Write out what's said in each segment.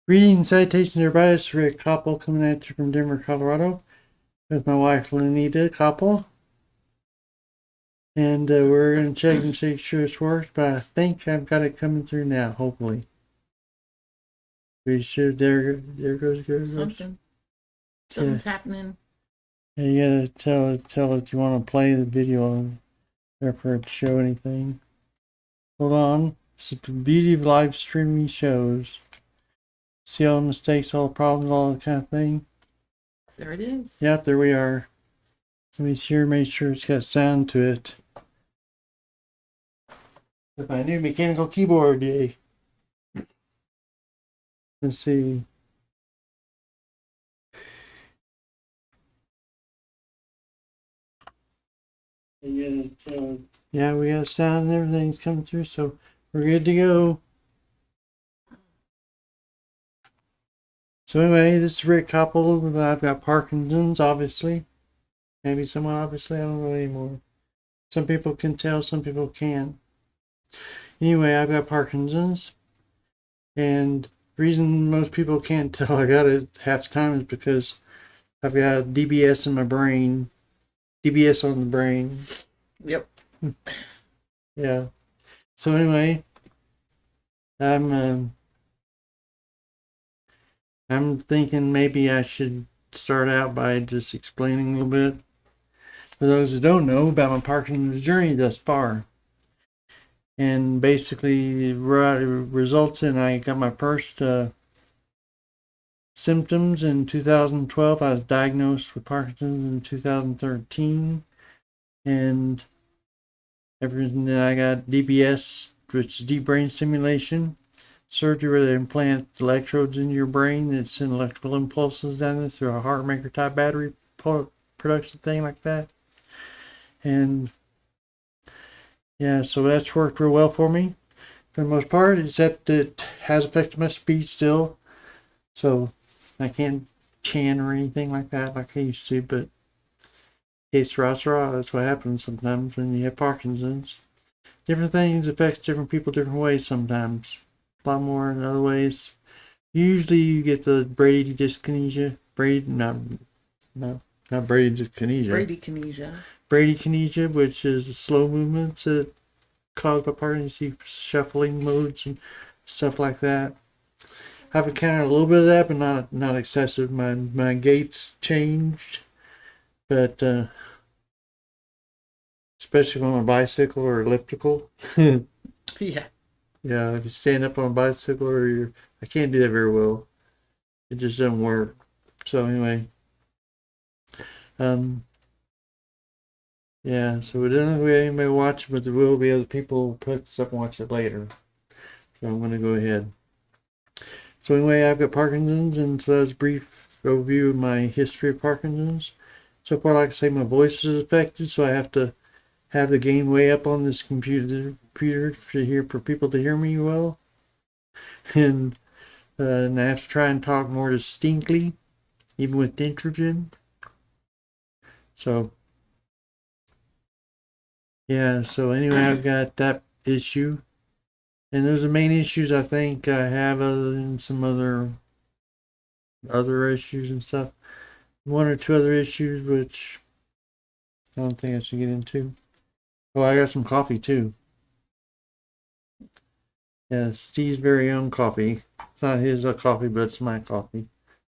Greetings, salutations, everybody. It's Rick Koppel coming at you from Denver, Colorado, with my wife, Lenita Koppel. And we're going to check and see sure it works, but I think I've got it coming through now, hopefully. We should, there goes. Something's happening. Yeah, you gotta tell it you want to play the video there for it to show anything. Hold on. It's the beauty of live streaming shows. See all the mistakes, all the problems, all that kind of thing. There it is. Yep, there we are. Let me make sure it's got sound to it. With my new mechanical keyboard, yay. Let's see. Yeah, we got sound and everything's coming through, so we're good to go. So anyway, this is Rick Koppel. I've got Parkinson's, obviously. Maybe somewhat obviously, I don't know anymore. Some people can tell, some people can't. Anyway, I've got Parkinson's. And the reason most people can't tell I got it half the time is because I've got DBS in my brain. DBS on the brain. Yep. Yeah. So anyway, I'm thinking maybe I should start out by just explaining a little bit for those who don't know about my Parkinson's journey thus far. And basically, it results in I got my first symptoms in 2012. I was diagnosed with Parkinson's in 2013, and everything that I got DBS, which is deep brain stimulation surgery, where they implant electrodes in your brain that send electrical impulses down there through a heart maker type battery production thing like that. And yeah, so that's worked real well for me for the most part, except it has affected my speech still. So I can't chant or anything like that like I used to, but it's rah, that's what happens sometimes when you have Parkinson's. Different things affects different people different ways sometimes. A lot more in other ways. Usually you get the Brady dyskinesia. Not Brady dyskinesia. Bradykinesia, which is slow movements that caused by Parkinson's, shuffling modes and stuff like that. I've encountered a little bit of that, but not excessive. My gait's changed, but especially on a bicycle or elliptical. Yeah. Yeah, if you stand up on a bicycle I can't do that very well. It just doesn't work. So anyway, yeah, so we don't have anybody watch, but there will be other people put this up and watch it later. So I'm going to go ahead. So anyway, I've got Parkinson's, and so that's a brief overview of my history of Parkinson's. So far, like I say, my voice is affected, so I have to have the gain way up on this computer for people to hear me well. And I have to try and talk more distinctly, even with Dentrogen. So yeah, so anyway, I've got that issue. And those are the main issues I think I have, other than some other issues and stuff. One or two other issues which I don't think I should get into. Oh, I got some coffee too. Yeah, Steve's very own coffee. It's not his coffee, but it's my coffee.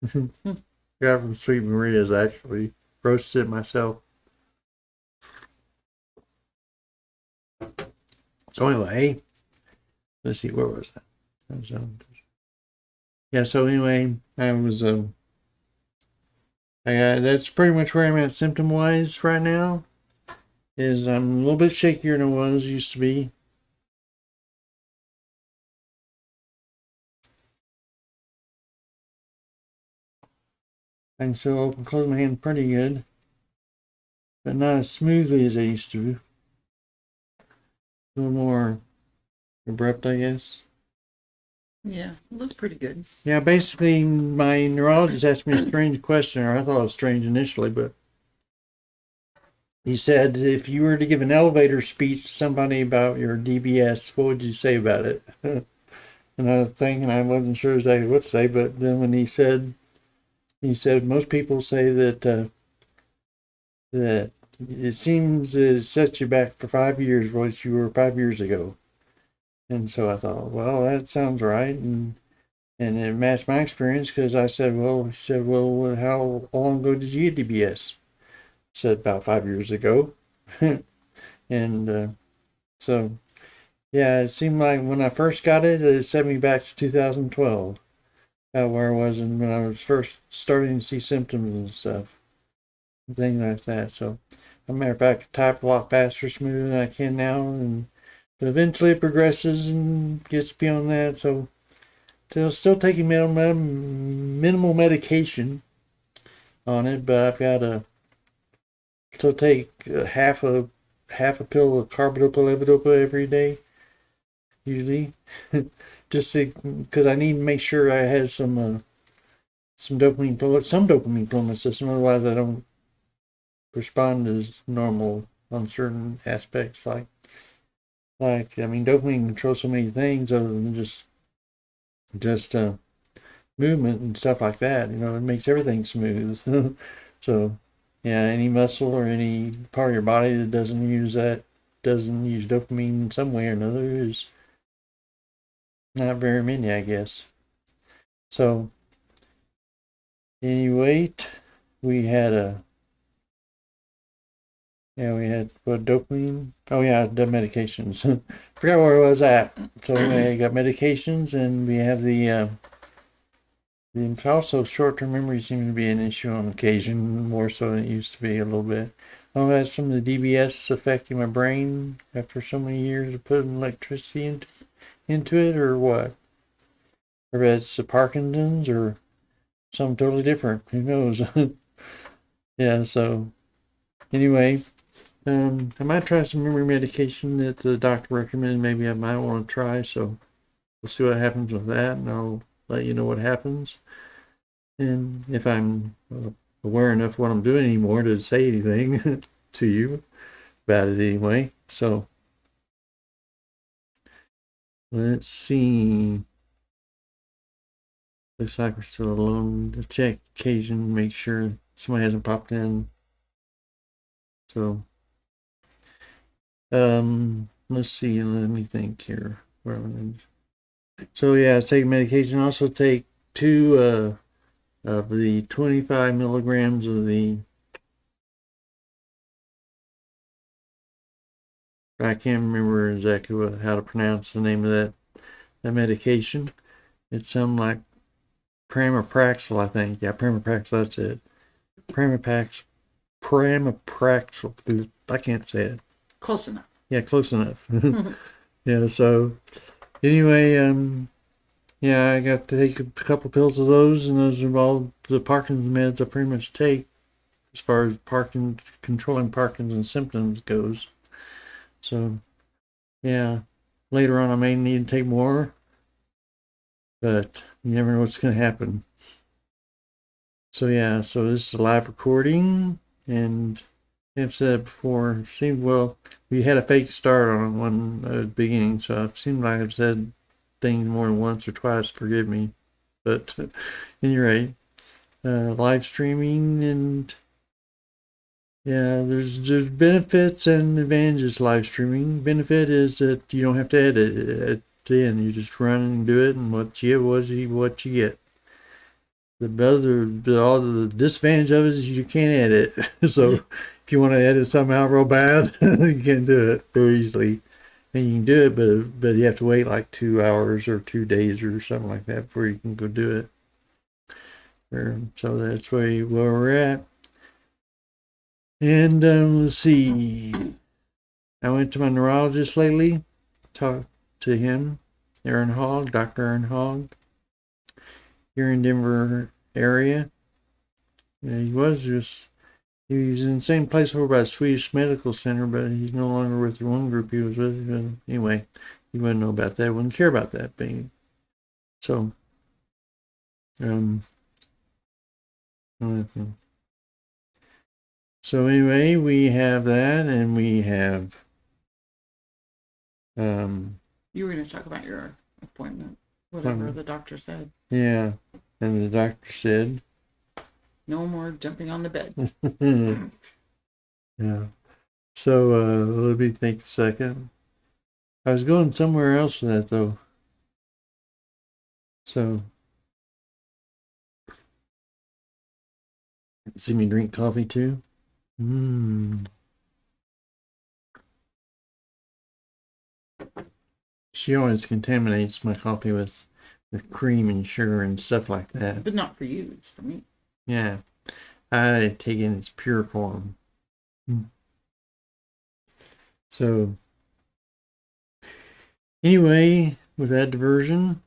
Got from Sweet Maria's, actually. Roasted it myself. So anyway, let's see, where was that? Yeah, so anyway, I was that's pretty much where I'm at symptom wise right now. Is I'm a little bit shakier than I was used to be. I can still open close my hand pretty good, but not as smoothly as I used to. A little more abrupt, I guess. Yeah, looks pretty good. Yeah, basically, my neurologist asked me a strange question, or I thought it was strange initially, but he said, if you were to give an elevator speech to somebody about your DBS, what would you say about it? And I was thinking, I wasn't sure exactly what to say, but then when he said most people say that it seems it sets you back for 5 years what you were 5 years ago. And so I thought, well, that sounds right. And it matched my experience because I said, well, he said, well, how long ago did you get DBS? I said, about 5 years ago. And so, yeah, it seemed like when I first got it, it set me back to 2012, about where I was and when I was first starting to see symptoms and stuff, and things like that. So, as a matter of fact, I type a lot faster, smoother than I can now, and but eventually it progresses and gets beyond that. So, still taking minimal medication on it, but I've got to still take half a pill of carbidopa levodopa every day, usually, just because I need to make sure I have some dopamine flow in my system. Otherwise, I don't respond as normal on certain aspects. Like I mean, dopamine controls so many things other than just movement and stuff like that. You know, it makes everything smooth. So, yeah, any muscle or any part of your body that doesn't use dopamine in some way or another is not very many, I guess. So, anyway, we had a yeah, we had what dopamine. Oh yeah, the medications. Forgot where I was at. So anyway, I got medications, and we have also short-term memory seems to be an issue on occasion, more so than it used to be a little bit. Oh, that's from the DBS affecting my brain after so many years of putting electricity into it, or what? Or it's the Parkinson's, or something totally different. Who knows? Yeah. So anyway, I might try some memory medication that the doctor recommended. Maybe I might want to try. So we'll see what happens with that, and I'll let you know what happens. And if I'm aware enough of what I'm doing anymore to say anything to you about it anyway. So let's see. Looks like we're still alone. Just check occasion, make sure somebody hasn't popped in. So let's see, let me think here. So yeah, take medication. Also take two of the 25 milligrams of the I can't remember exactly how to pronounce the name of that medication. It's some like Pramapraxil, I think. Yeah, Pramapraxil, that's it. Pramapraxil. I can't say it. Close enough. Yeah, close enough. Yeah, so anyway, yeah, I got to take a couple pills of those, and those are all the Parkinson's meds I pretty much take as far as controlling Parkinson's symptoms goes. So, yeah, later on I may need to take more, but you never know what's going to happen. So, yeah, so this is a live recording, and I've said before, we had a fake start on one at the beginning, so it seemed like I've said things more than once or twice, forgive me. But at any rate, live streaming, and yeah, there's benefits and advantages to live streaming. Benefit is that you don't have to edit it at the end. You just run and do it, and what you get what you get. All the disadvantage of it is you can't edit. So if you want to edit something out real bad, you can't do it very easily. And you can do it, but you have to wait like 2 hours or 2 days or something like that before you can go do it. So that's where we're at. And let's see. I went to my neurologist lately, talked to him, Dr. Aaron Hogg, here in Denver area. And he was in the same place over by the Swedish Medical Center, but he's no longer with the one group he was with. Anyway, he wouldn't know about that, wouldn't care about that being. So, so anyway, we have that, and we have, You were going to talk about your appointment. Whatever the doctor said. Yeah, and the doctor said, No more jumping on the bed. yeah. So, let me think a second. I was going somewhere else with that though. So, see me drink coffee too. She always contaminates my coffee with cream and sugar and stuff like that. But not for you, it's for me. Yeah, I take it in its pure form. So, anyway, with that diversion,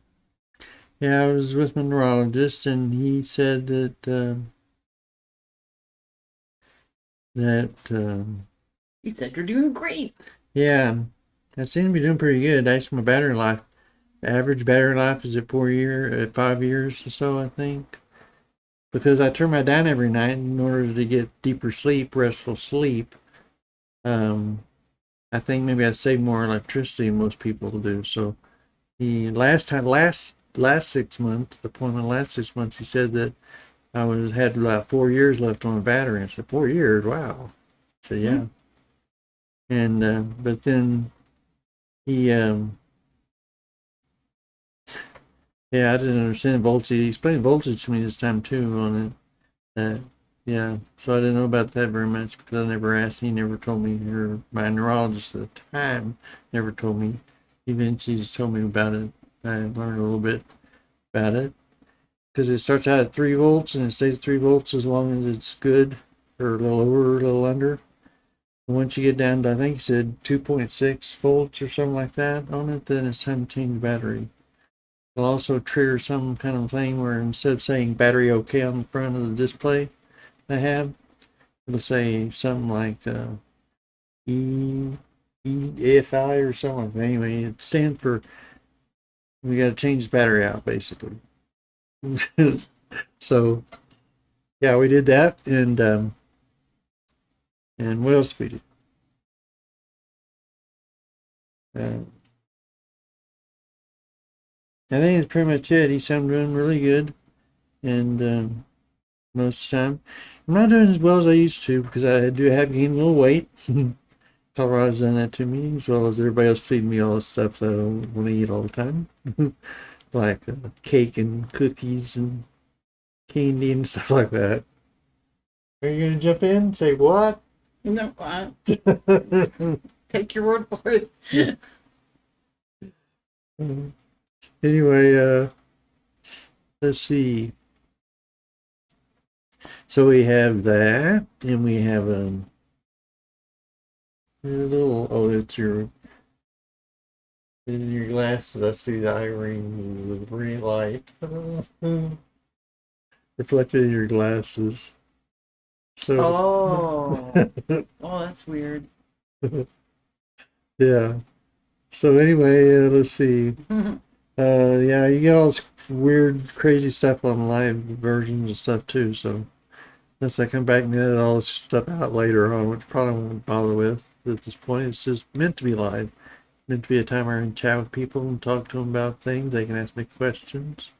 yeah, I was with my neurologist, and he said that He said you're doing great. yeah, I seem to be doing pretty good. Actually, my battery life, average battery life is at 5 years or so, I think. Because I turn my down every night in order to get deeper sleep, restful sleep. I think maybe I save more electricity than most people do. So he last 6 months, appointment last 6 months, he said that had about 4 years left on the battery. I said, 4 years, wow. I said, yeah. And but then he yeah, I didn't understand voltage. He explained voltage to me this time too on it. Yeah, so I didn't know about that very much because I never asked. He never told me, or my neurologist at the time never told me. He eventually just told me about it. I learned a little bit about it because it starts out at 3 volts and it stays 3 volts as long as it's good, or a little over, or a little under. And once you get down to, I think he said 2.6 volts or something like that on it, then it's time to change the battery. It'll also trigger some kind of thing where instead of saying battery okay on the front of the display I have, it'll say something like EFI or something like that. Anyway, it stands for we got to change the battery out, basically. So, yeah, we did that, and what else we did? I think it's pretty much it. He said I'm doing really good, and most of the time, I'm not doing as well as I used to because I do have gained a little weight. Colorado's done that to me, as well as everybody else feeding me all the stuff that I don't want to eat all the time. Like cake and cookies and candy and stuff like that. Are you going to jump in and say what? No, take your word for it. Anyway, let's see. So we have that, and we have a little. Oh, it's in your glasses. I see the eye ring with green light reflected in your glasses. So. Oh, that's weird. Yeah. So anyway, let's see. Yeah, you get all this weird, crazy stuff on live versions and stuff too. So unless I come back and edit all this stuff out later on, which probably won't bother with at this point, it's just meant to be live. Meant to be a time where I can chat with people and talk to them about things. They can ask me questions.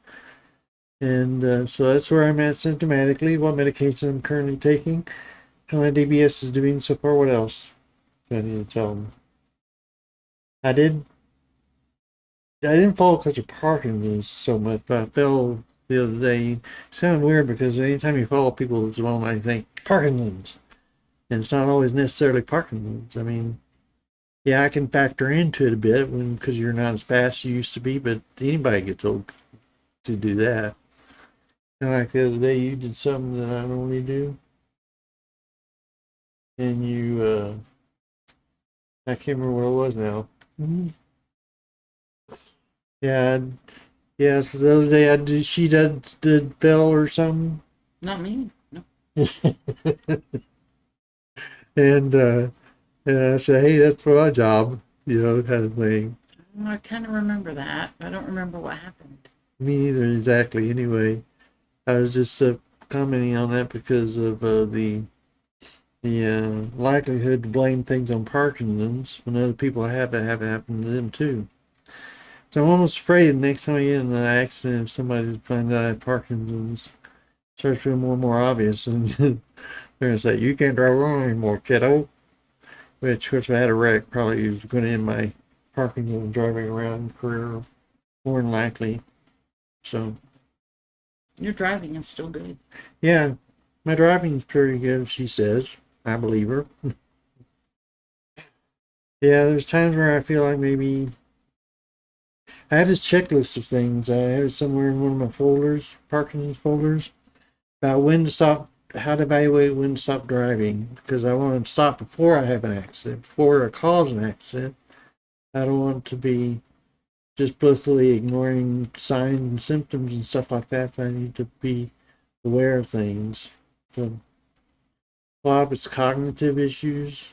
And so that's where I'm at symptomatically, what medication I'm currently taking, how my DBS is doing so far, what else do I need to tell them? I didn't fall because of Parkinson's so much, but I fell the other day. It's kind of weird because anytime you follow people as well, I think Parkinson's. And it's not always necessarily Parkinson's. I mean, yeah, I can factor into it a bit because you're not as fast as you used to be, but anybody gets old to do that. And like the other day, you did something that I normally do. And I can't remember what it was now. Yeah, yeah, so the other day she did fell or something. Not me. No. And I said, hey, that's for our job, kind of thing. I kind of remember that. I don't remember what happened. Me neither exactly. Anyway, I was just commenting on that because of the likelihood to blame things on Parkinson's when other people have it happen to them too. So I'm almost afraid the next time I get in an accident, if somebody finds out I have Parkinson's, starts being more and more obvious, and they're gonna say, "You can't drive around anymore, kiddo." Which, of course, if I had a wreck, probably was going to end my Parkinson driving around career, more than likely. So, Your driving is still good. yeah, my driving's pretty good, she says. I believe her. Yeah, there's times where I feel like maybe I have this checklist of things. I have it somewhere in one of my folders, Parkinson's folders, about when to stop, how to evaluate when to stop driving, because I want to stop before I have an accident, before I cause an accident. I don't want to be just blissfully ignoring signs and symptoms and stuff like that. I need to be aware of things. So a lot of it's cognitive issues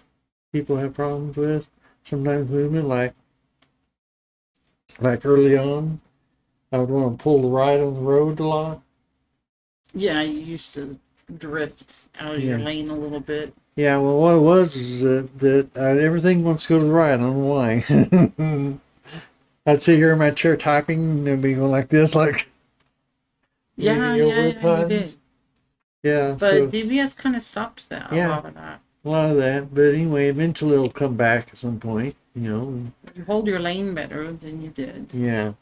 people have problems with. Sometimes movement, like early on, I would want to pull the right on the road a lot. Yeah, you used to drift out of your Yeah. lane a little bit. Yeah, well, what it was is that everything wants to go to the right. I don't know why. I'd sit here in my chair typing and it'd be going like this, like Yeah, maybe over yeah, at yeah, you times. did. Yeah, so But DBS kind of stopped that, a yeah, lot of that. a lot of that. But anyway, eventually it'll come back at some point, you know. You hold your lane better than you did. Yeah.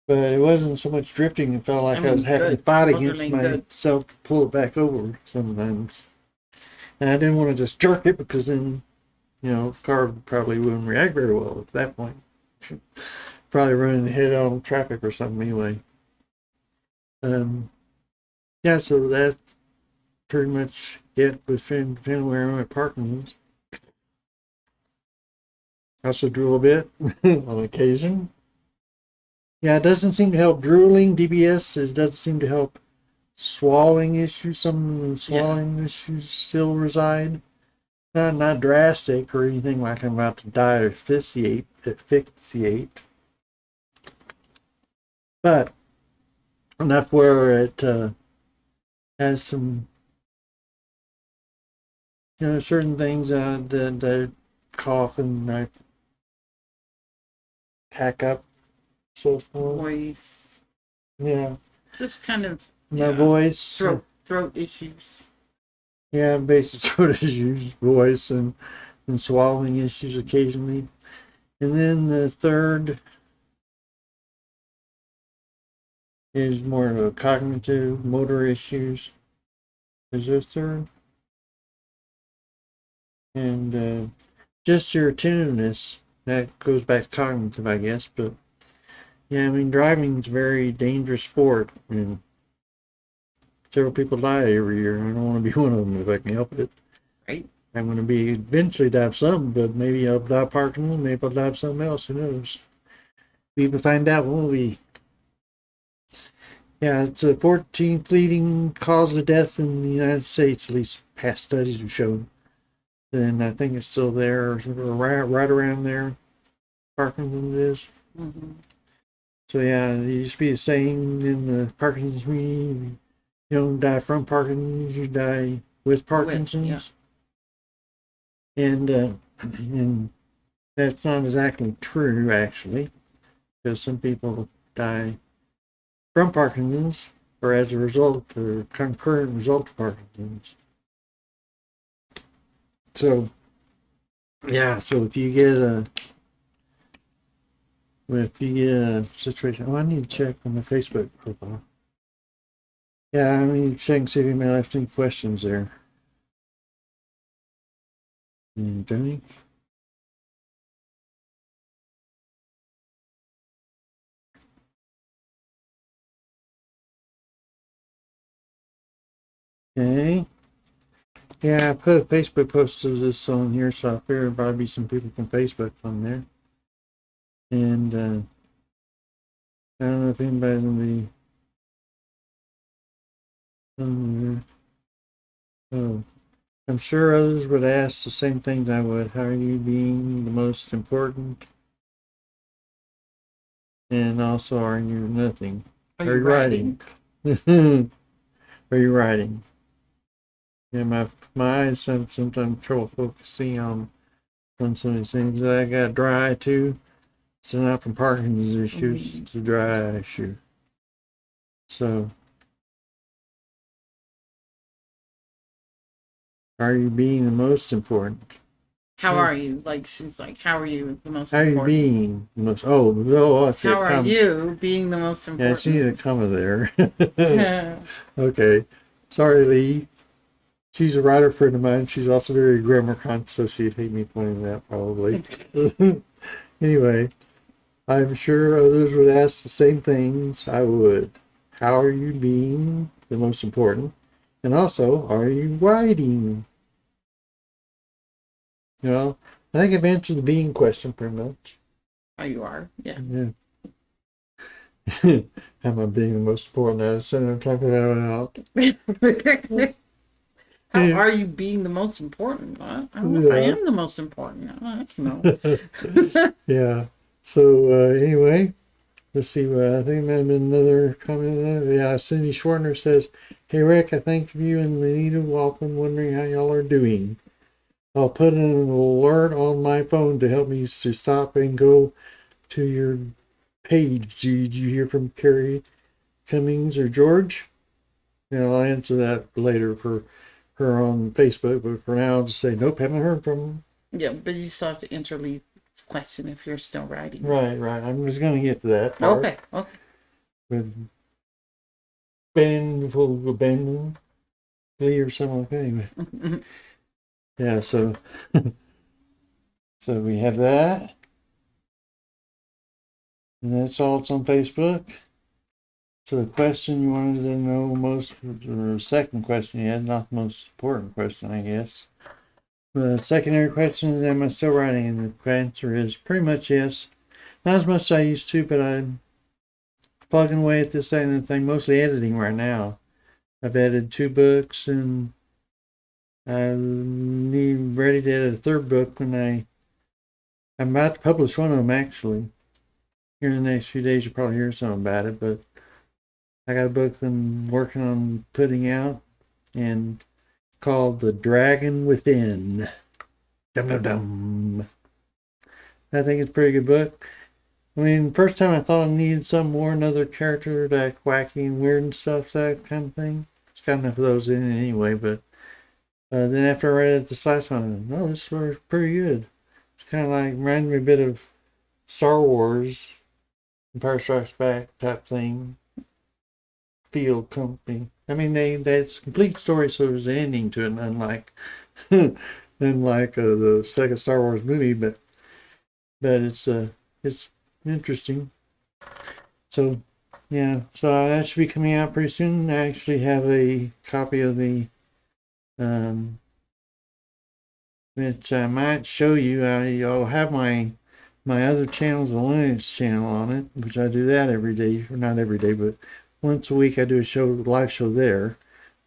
But it wasn't so much drifting. It felt like I I was mean, having to good. fight Hold your against lane good. myself to pull it back over sometimes. And I didn't want to just jerk it because then, the car probably wouldn't react very well at that point. Probably running head on traffic or something anyway. Yeah, so that's pretty much it with depending where I'm at Parkinson's. I also drool a bit on occasion. Yeah, it doesn't seem to help drooling, DBS. It doesn't seem to help swallowing issues. Some swallowing issues still reside. Not drastic or anything like I'm about to die or asphyxiate. But enough where it has some, certain things that cough and I hack up, so forth. Voice. Yeah, Just kind of my voice. throat issues. Yeah, basic throat issues, voice, and swallowing issues occasionally. And then the third is more of a cognitive motor issues. Is there a third? And just your attentiveness. That goes back to cognitive, I guess. But yeah, I mean, driving is a very dangerous sport. And several people die every year. I don't want to be one of them if I can help it. Right. I'm going to be eventually die of something, but maybe I'll die of Parkinson, maybe I'll die of something else. Who knows? We will find out, won't we? Yeah, it's the 14th leading cause of death in the United States, at least past studies have shown. And I think it's still there, or right around there. Parkinson's is. Mm-hmm. So yeah, it used to be a saying in the Parkinson's community: you don't die from Parkinson's, you die with Parkinson's. And that's not exactly true, actually, because some people die from Parkinson's or as a result or concurrent result of Parkinson's. So yeah, so if you get a situation, I need to check on my Facebook profile. Yeah, I need to check and see if anybody left any questions there. Tony? Okay. Yeah, I put a Facebook post of this on here, so I figured probably be some people from Facebook on there. And I don't know if anybody's gonna be on there. Oh, I'm sure others would ask the same things I would. How are you being the most important? And also, are you nothing? Are you writing? Are you writing? Yeah, my eyes have sometimes trouble focusing on some of these things. I got dry too, It's not from Parkinson's issues, it's a dry eye issue. So, are you being the most important? How are you? Like, she's like, how are you the most How are you important? being the most? Oh, I see. How are you being the most Yeah, important? she needed a comma there. Yeah. Okay. Sorry, Lee. She's a writer friend of mine. She's also very grammar conscious, so she'd hate me pointing that probably. Anyway, I'm sure others would ask the same things I would. How are you being the most important? And also, are you writing? You know, I think I've answered the being question pretty much. Oh, you are? Yeah. Yeah. Am I being the most important? I was trying to that one out. How Yeah. are you being the most important? I don't know if I Yeah. am the most important. I don't know. Yeah. So anyway, let's see. I think there might have been another comment. Yeah, Cindy Schwartner says, "Hey Rick, I think of you and Lenita Walken. Wondering how y'all are doing. I'll put an alert on my phone to help me to stop and go to your page. Did you hear from Carrie Cummings or George?" Yeah, I'll answer that later for her on Facebook, but for now, I'll just say, nope, haven't heard from them. Yeah, but you still have to interleave the question if you're still writing. Right. I'm just going to get to that part. Okay. With Ben, Glee or something like that. Anyway. Yeah, so we have that. And that's all it's on Facebook. So the question you wanted to know most, or second question you had, not the most important question, I guess. The secondary question is, am I still writing? And the answer is pretty much yes. Not as much as I used to, but I'm plugging away at this and thing, mostly editing right now. I've edited 2 books, and I'm ready to edit a 3rd book when I'm about to publish one of them, actually. Here in the next few days, you'll probably hear something about it, but I got a book I'm working on putting out, and called The Dragon Within. Dum dum dum. I think it's a pretty good book. I mean, first time I thought I needed some more, another character like wacky and weird and stuff, that kind of thing. It's got enough of those in it anyway, but then after I read it this last time, no, this was pretty good. It's kind of like, reminded me a bit of Star Wars, Empire Strikes Back type thing. Field company. I mean, that's a complete story, so there's an ending to it, unlike the second Star Wars movie, but it's interesting. So yeah, so that should be coming out pretty soon. I actually have a copy of the which I might show you. I'll have my other channels, the Linux channel on it, which I do that every day, or not every day, but once a week I do a live show there,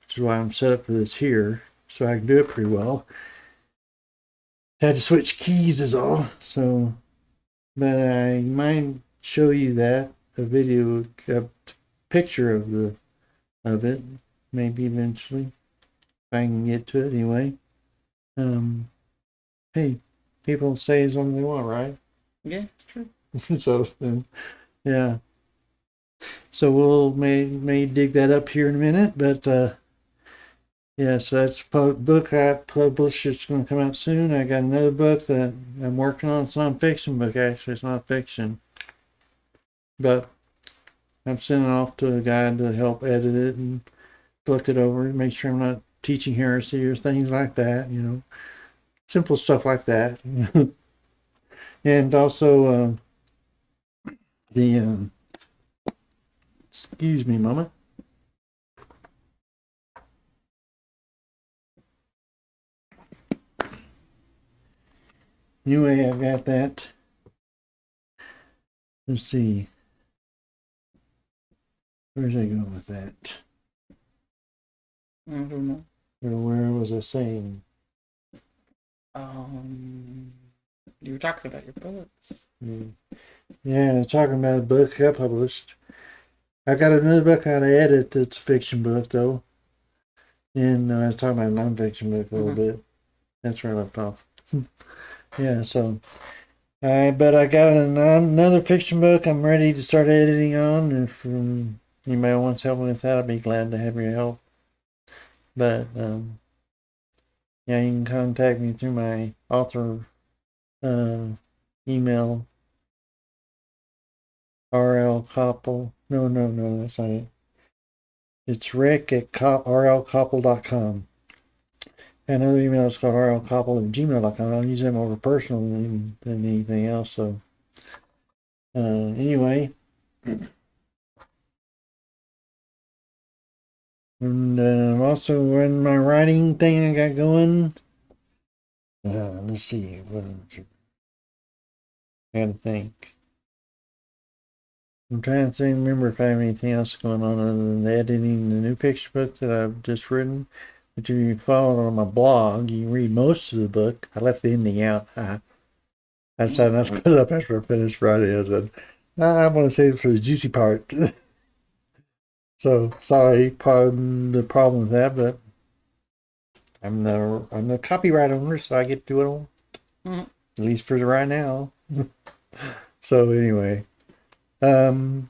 which is why I'm set up for this here, so I can do it pretty well. Had to switch keys is all, so, but I might show you that, a video, a picture of it, maybe eventually, if I can get to it anyway. Hey, people say as long as they want, right? Yeah, true. So, yeah. So we'll may dig that up here in a minute, but yeah, so that's a book I published. It's going to come out soon. I got another book that I'm working on. It's not a fiction book, actually. It's not fiction, but I'm sending it off to a guy to help edit it and look it over and make sure I'm not teaching heresy or things like that. Simple stuff like that. And also the excuse me, Mama. Anyway, I've got that. Let's see. Where's I going with that? I don't know. Where was I saying? You were talking about your books. Yeah, talking about a book I published. I got another book I edit that's a fiction book, though. And I was talking about a non-fiction book a little bit. That's where I left off. Yeah, so But I got another fiction book I'm ready to start editing on. If anybody wants help with that, I'd be glad to have your help. But yeah, you can contact me through my author uh, email, RL Koppel. No, that's not it. It's rick at rlkoppel.com. And another email is called rlkoppel@gmail.com. I'll use them over personal than anything else. So anyway, and also in my writing thing I got going. Let's see. I gotta think. I'm trying to remember if I have anything else going on other than editing the new fiction book that I've just written. But if you follow on my blog, you can read most of the book. I left the ending out. I decided not to put it up after I finished Friday. I said, I want to save it for the juicy part. So sorry, pardon the problem with that, but I'm the copyright owner, so I get to do it all. Mhm. At least for right now. So anyway, um,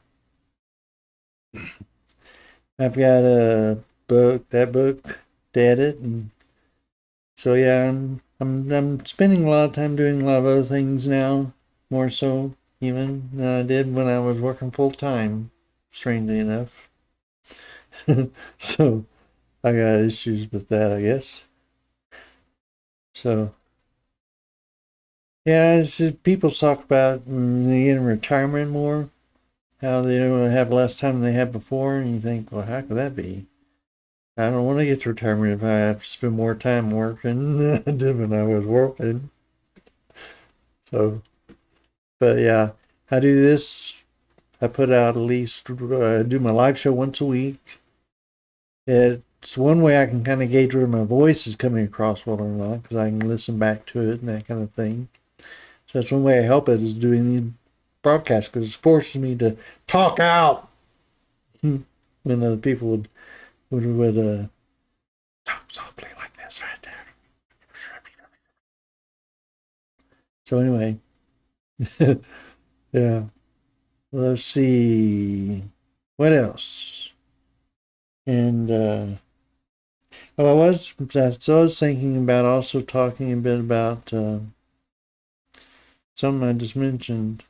I've got a book, that book to edit, and so yeah, I'm spending a lot of time doing a lot of other things now, more so even than I did when I was working full time, strangely enough. So I got issues with that, I guess. So yeah, it's just, people talk about they get in retirement more, how they don't have less time than they had before, and you think, well, how could that be? I don't want to get to retirement if I have to spend more time working than I did when I was working. So, but yeah, I do this. I put out at least do my live show once a week. It's one way I can kind of gauge whether my voice is coming across well or not because I can listen back to it and that kind of thing. So that's one way I help it is doing the broadcast because it forces me to talk out when other people would talk softly like this right there. So anyway, yeah. Let's see what else. And oh, I was thinking about also talking a bit about something I just mentioned.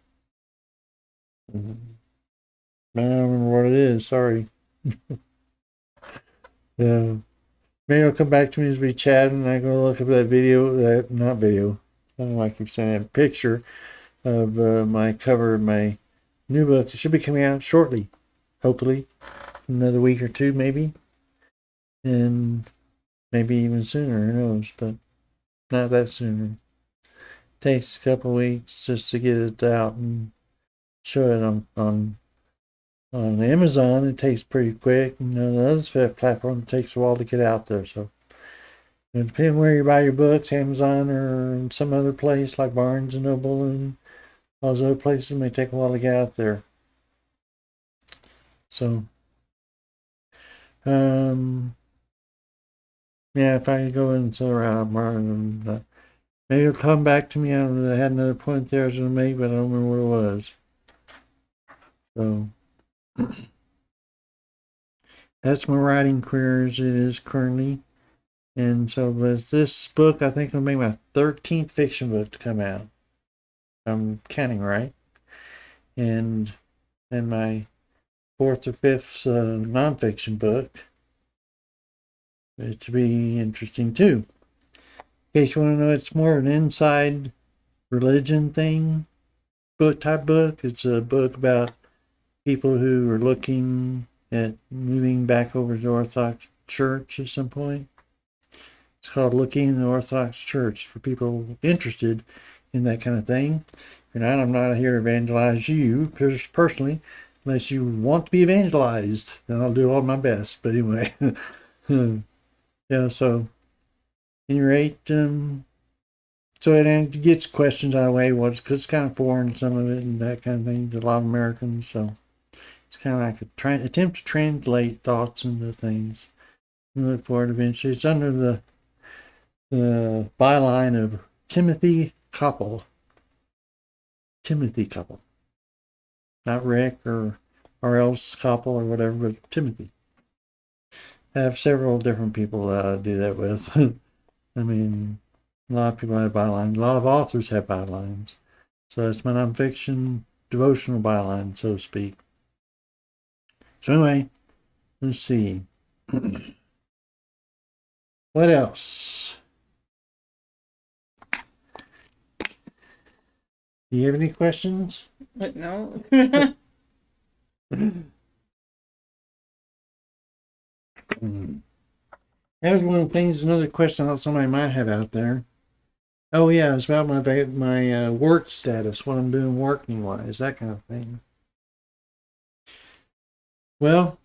I don't remember what it is. Sorry. Yeah. Maybe it'll come back to me as we chat and I go look up that video, that not video. I don't know why I keep saying that picture of my cover of my new book. It should be coming out shortly, hopefully, another week or two, maybe, and maybe even sooner. Who knows? But not that sooner. Takes a couple weeks just to get it out and show it on Amazon. It takes pretty quick. You know, the other platform takes a while to get out there. So depending where you buy your books, Amazon or in some other place like Barnes and Noble and all those other places, may take a while to get out there. So, yeah, if I could go into around Barnes, maybe it'll come back to me. I don't know. I had another point there I was going to make, but I don't remember what it was. So, that's my writing career as it is currently. And so with this book, I think it'll be my 13th fiction book to come out. I'm counting right. And then my fourth or fifth nonfiction book. It should be interesting too. In case you want to know, it's more of an inside religion thing, type book. It's a book about people who are looking at moving back over to the Orthodox Church at some point. It's called Looking in the Orthodox Church for people interested in that kind of thing. And I'm not here to evangelize you personally, unless you want to be evangelized. Then I'll do all my best. But anyway, yeah. So, at any rate, so it gets questions out of the way, because it's kind of foreign, some of it, and that kind of thing to a lot of Americans. So it's kind of like a attempt to translate thoughts into things. We look forward eventually. It's under the byline of Timothy Koppel. Timothy couple. Not Rick or else couple or whatever, but Timothy. I have several different people that I do that with. I mean, a lot of people have bylines. A lot of authors have bylines. So it's my nonfiction devotional byline, so to speak. So anyway, let's see. What else? Do you have any questions? But no. That was one of the things, another question I thought somebody might have out there. Oh yeah, it's about my work status, what I'm doing working wise, that kind of thing. Well,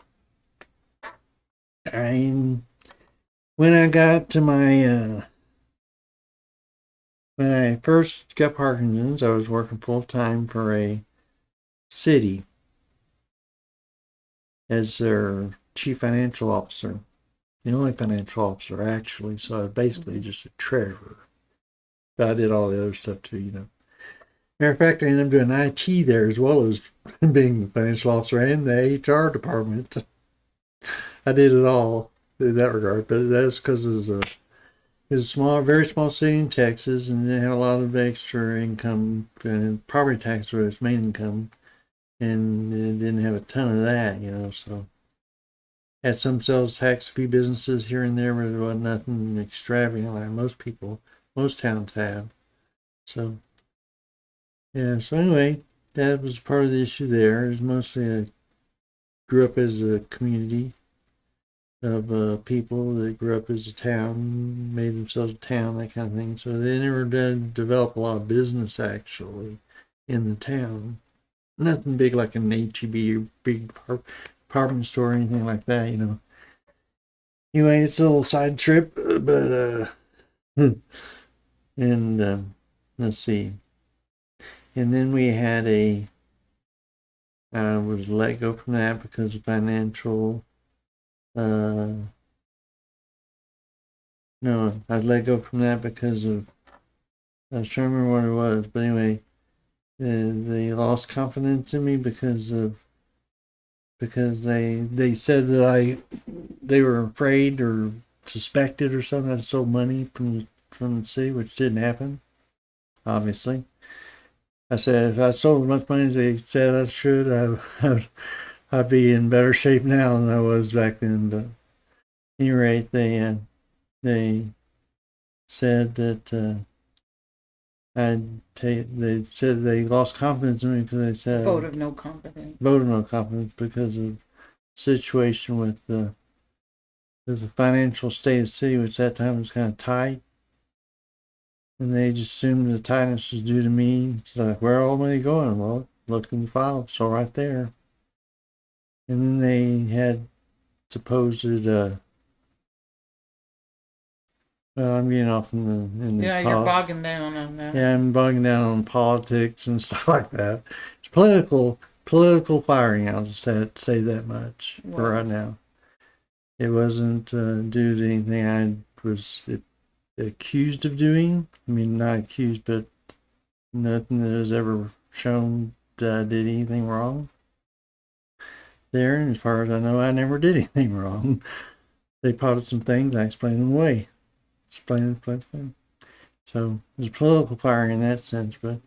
when I got to when I first got Parkinson's, I was working full time for a city as their chief financial officer, the only financial officer actually. So I was basically just a treasurer. But I did all the other stuff too, you know. Matter of fact, I ended up doing IT there as well as being the financial officer and the HR department. I did it all in that regard, but that's because it's a small, very small city in Texas, and they had a lot of extra income, and property tax was its main income, and it didn't have a ton of that, you know. So had some sales tax, a few businesses here and there, but it wasn't nothing extravagant like most towns have. So yeah. So anyway, that was part of the issue there. It was mostly I grew up as a community of people that grew up as a town, made themselves a town, that kind of thing. So they never did develop a lot of business actually in the town. Nothing big like an HEB or big apartment store or anything like that, you know. Anyway, it's a little side trip, but and let's see. And then we had I was let go from that because of financial. No, I let go from that because of. I was trying to remember what it was, but anyway, they lost confidence in me because they said that they were afraid or suspected or something I stole money from the city, which didn't happen, obviously. I said if I stole as much money as they said I should, I'd be in better shape now than I was back then. But at any rate, they said that they said they lost confidence in me because they said Vote of no confidence. Vote of no confidence because of situation with the financial state of the city, which at that time was kind of tight. And they just assumed the tightness was due to me. It's like, where are all money going? Well, look in the file, it's all right there. And then they had supposed well, I'm getting off in the Yeah, you're bogging down on that. Yeah, I'm bogging down on politics and stuff like that. It's political firing. I'll just say that much for right now. It wasn't due to anything I was accused of doing. I mean, not accused, but nothing that has ever shown that I did anything wrong there. And as far as I know, I never did anything wrong. They plotted some things. I explained them away. Explain. So there's political firing in that sense, but at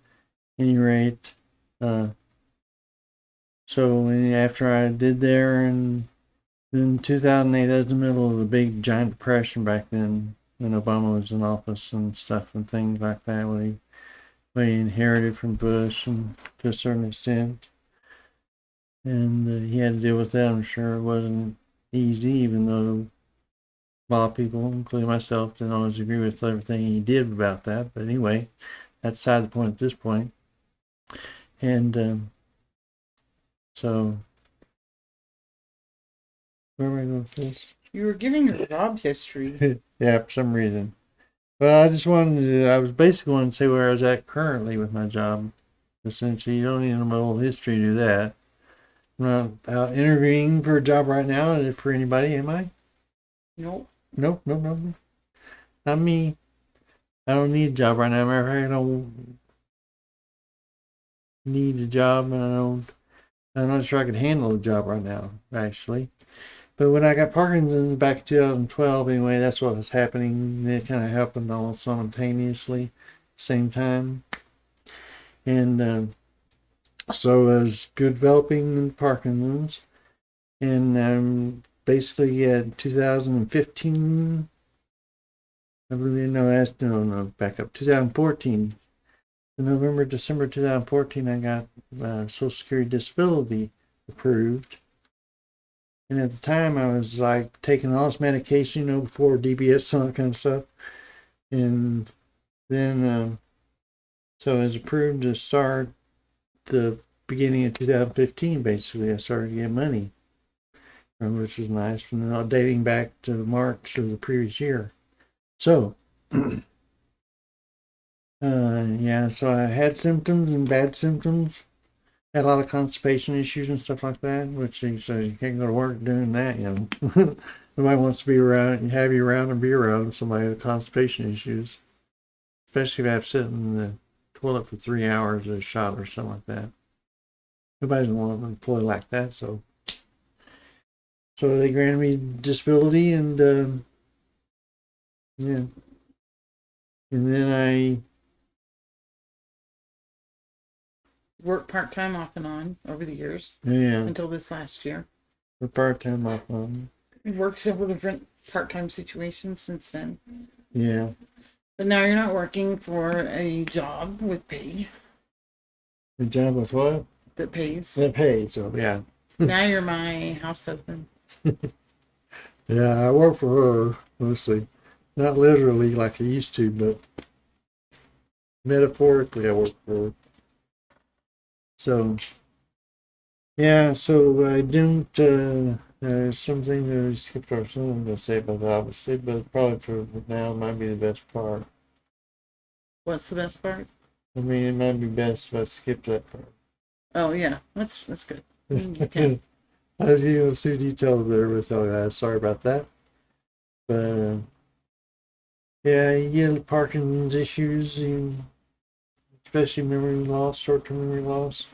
any rate, so after I did there, and in 2008, that was the middle of the big giant depression back then when Obama was in office and stuff and things like that. What he inherited from Bush, and to a certain extent, and he had to deal with that. I'm sure it wasn't easy, even though a lot of people, including myself, didn't always agree with everything he did about that. But anyway, that's beside the point at this point. And so, where am I going with this? You were giving your job history. Yeah, for some reason. Well, I was basically wanting to say where I was at currently with my job. Essentially, you don't need my whole history to do that. I'm not out interviewing for a job right now for anybody, am I? Nope. Nope. Not me. I don't need a job right now. Matter of fact, need a job, and I'm not sure I could handle a job right now, actually. But when I got Parkinson's back in 2012, anyway, that's what was happening. It kind of happened all simultaneously, same time. And so I was developing Parkinson's. And basically, 2015, I believe, back up, 2014. In November, December 2014, I got Social Security disability approved. And at the time, I was like taking all this medication, before DBS and all that kind of stuff. And then, so I was approved to start the beginning of 2015, basically. I started to get money, which was nice, from dating back to March of the previous year. So, so I had symptoms and bad symptoms. Had a lot of constipation issues and stuff like that, which he says you can't go to work doing that, Nobody wants to be around, have you around and be around somebody with constipation issues. Especially if I have to sit in the toilet for 3 hours at a shot or something like that. Nobody doesn't want an employee like that, so they granted me disability, and yeah. And then I Worked part-time off and on over the years yeah, until this last year. for part-time off on. Worked several different part-time situations since then. Yeah. But now you're not working for a job with pay The job with what? that pays. That pays, so yeah. Now you're my house husband. Yeah, I work for her mostly. Not literally like I used to, but metaphorically I work for her. So, yeah, so I don't, there's something that I skipped over, something I'm going to say about that, obviously, but probably for now might be the best part. What's the best part? I mean, it might be best if I skip that part. Oh yeah, that's good. You can. I was getting too detailed there with all guys. Sorry about that. But yeah, you get Parkinson's issues, especially memory loss, short-term memory loss.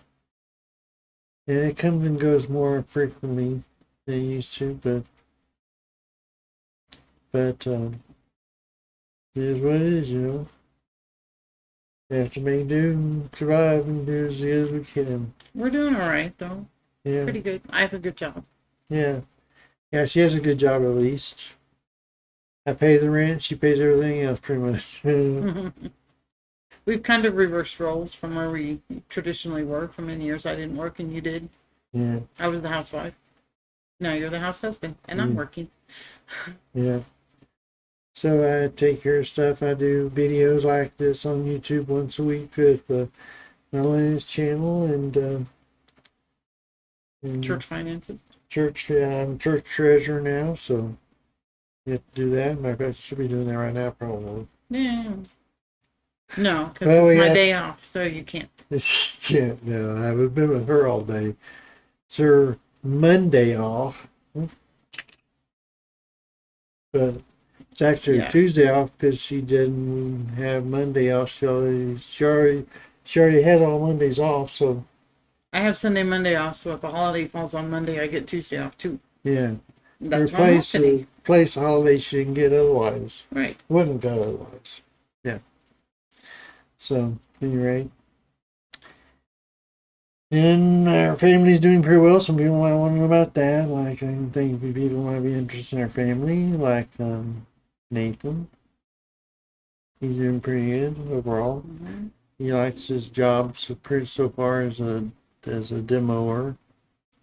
And it comes and goes more frequently than it used to, but it is what it is, You have to make do and survive and do as good as we can. We're doing all right though. Yeah. Pretty good. I have a good job. Yeah. Yeah, she has a good job at least. I pay the rent, she pays everything else pretty much. We've kind of reversed roles from where we traditionally were. For many years I didn't work and you did. Yeah. I was the housewife. Now you're the house husband and I'm working. Yeah. So I take care of stuff. I do videos like this on YouTube once a week with my Linus channel and Church finances. I'm church treasurer now, so you have to do that. Matter of fact, I should be doing that right now, probably. Yeah. No, because Well, it's my day off, so you can't. Yeah, no, I haven't been with her all day. It's her Monday off. But it's actually Yeah. Tuesday off because she didn't have Monday off. She already had all Mondays off, so I have Sunday, Monday off, so if a holiday falls on Monday, I get Tuesday off too. yeah. That's why I'm off today. Replace a holiday she didn't get otherwise. Right. Wouldn't have got otherwise. Yeah. So, at any rate. And our family's doing pretty well. Some people might want to know about that. Like, I think people might be interested in our family. Like, Nathan. He's doing pretty good overall. Mm-hmm. He likes his job so far as a demoer.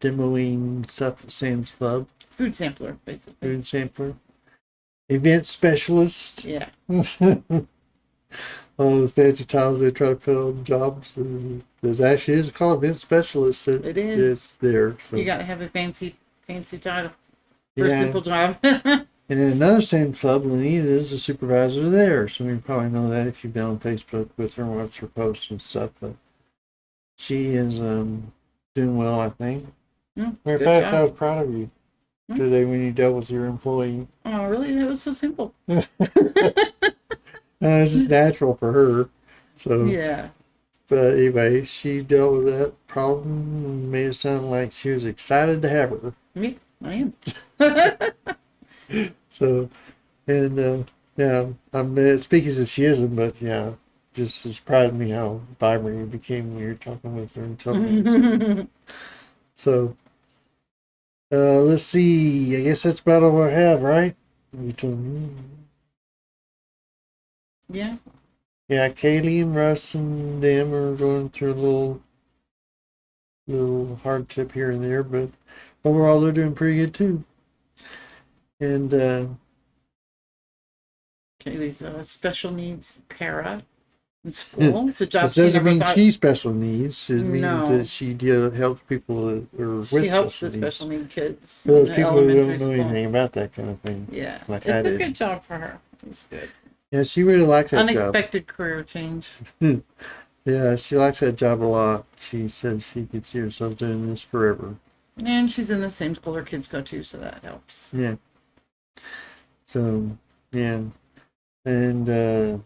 Demoing stuff at Sam's Club. Food sampler, basically. Food sampler. Event specialist. Yeah. All the fancy titles they try to put on jobs. There's actually is called event specialist. It is. It's there. So. You got to have a fancy title for a Yeah. simple job. And in another same club, Lenita is the supervisor there. So you probably know that if you've been on Facebook with her and watched her posts and stuff. But she is doing well, I think. Mm, Matter of good fact, job. I was proud of you today when you dealt with your employee. Oh, really? That was so simple. It's just natural for her. So Yeah. But anyway, she dealt with that problem and made it sound like she was excited to have her. Me, I am. So, and yeah, I'm speaking as if she isn't, but yeah, just surprised me how vibrant you became when you're talking with her and telling me. So, let's see. I guess that's about all I have, right? You told me. Yeah. Yeah, Kaylee and Russ and them are going through a little hardship here and there, but overall they're doing pretty good too. And Kaylee's a special needs para in school. It's a job it she doesn't never mean thought. she's special needs. It means No. that she helps people that are with She helps the special needs. special need kids For those in the people who elementary don't know school. anything about that kind of thing. Yeah, Like it's I a did. good job for her. It was good. Yeah, she really likes that Unexpected career change. job. Yeah, she likes that job a lot. She said she could see herself doing this forever. And she's in the same school her kids go to, so that helps. Yeah. So, yeah. And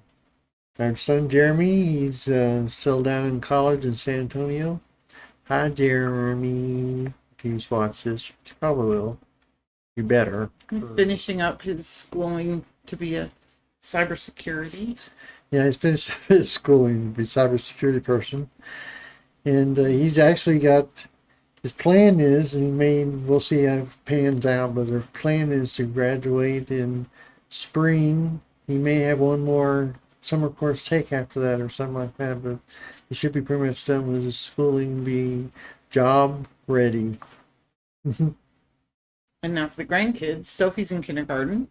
our son Jeremy, he's still down in college in San Antonio. Hi, Jeremy. If he's watched this, he probably will. You better. He's finishing up his schooling to be a cybersecurity. Yeah, he's finished his schooling to be a cybersecurity person. And he's actually got, his plan is, and we'll see how it pans out, but their plan is to graduate in spring. He may have one more summer course take after that or something like that, but he should be pretty much done with his schooling, be job ready. And now for the grandkids, Sophie's in kindergarten,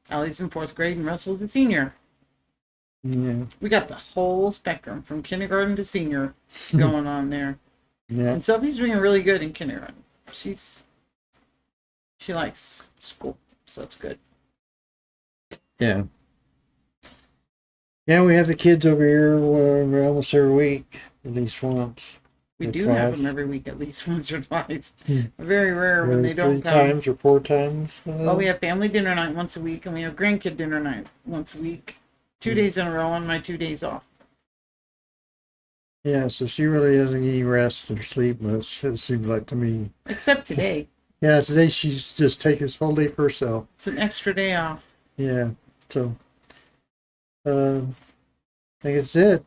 Allie's in 4th grade, and Russell's a senior. Yeah. We got the whole spectrum from kindergarten to senior going on there. Yeah. And Sophie's doing really good in kindergarten. She likes school, so it's good. Yeah. Yeah, we have the kids over here almost every week, at least once. We or do have twice. them every week, at least once or twice. Hmm. Very rare when they don't 3 come. times or 4 times. Well, we have family dinner night once a week, and we have grandkid dinner night once a week. 2 days in a row on my 2 days off. Yeah, so she really doesn't get any rest or sleep much, it seems like to me. Except today. Yeah, today she's just taking this whole day for herself. It's an extra day off. Yeah, so I think it's it.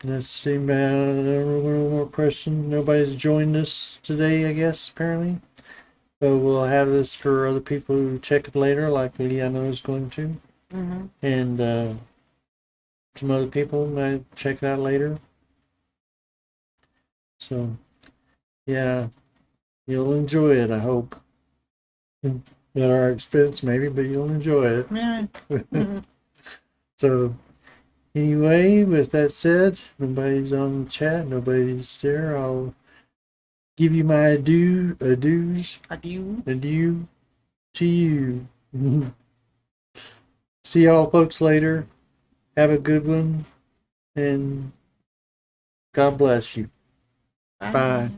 Let's see, no more questions. Nobody's joined us today, I guess, apparently. So we'll have this for other people who check it later, like Liana is going to. Mm-hmm. And some other people might check it out later. So, yeah, you'll enjoy it, I hope. At our expense, maybe, but you'll enjoy it. Yeah. Mm-hmm. So, anyway, with that said, nobody's on the chat, nobody's there. I'll give you my adieux Adieu. to you. See y'all folks later. Have a good one, and God bless you. Bye.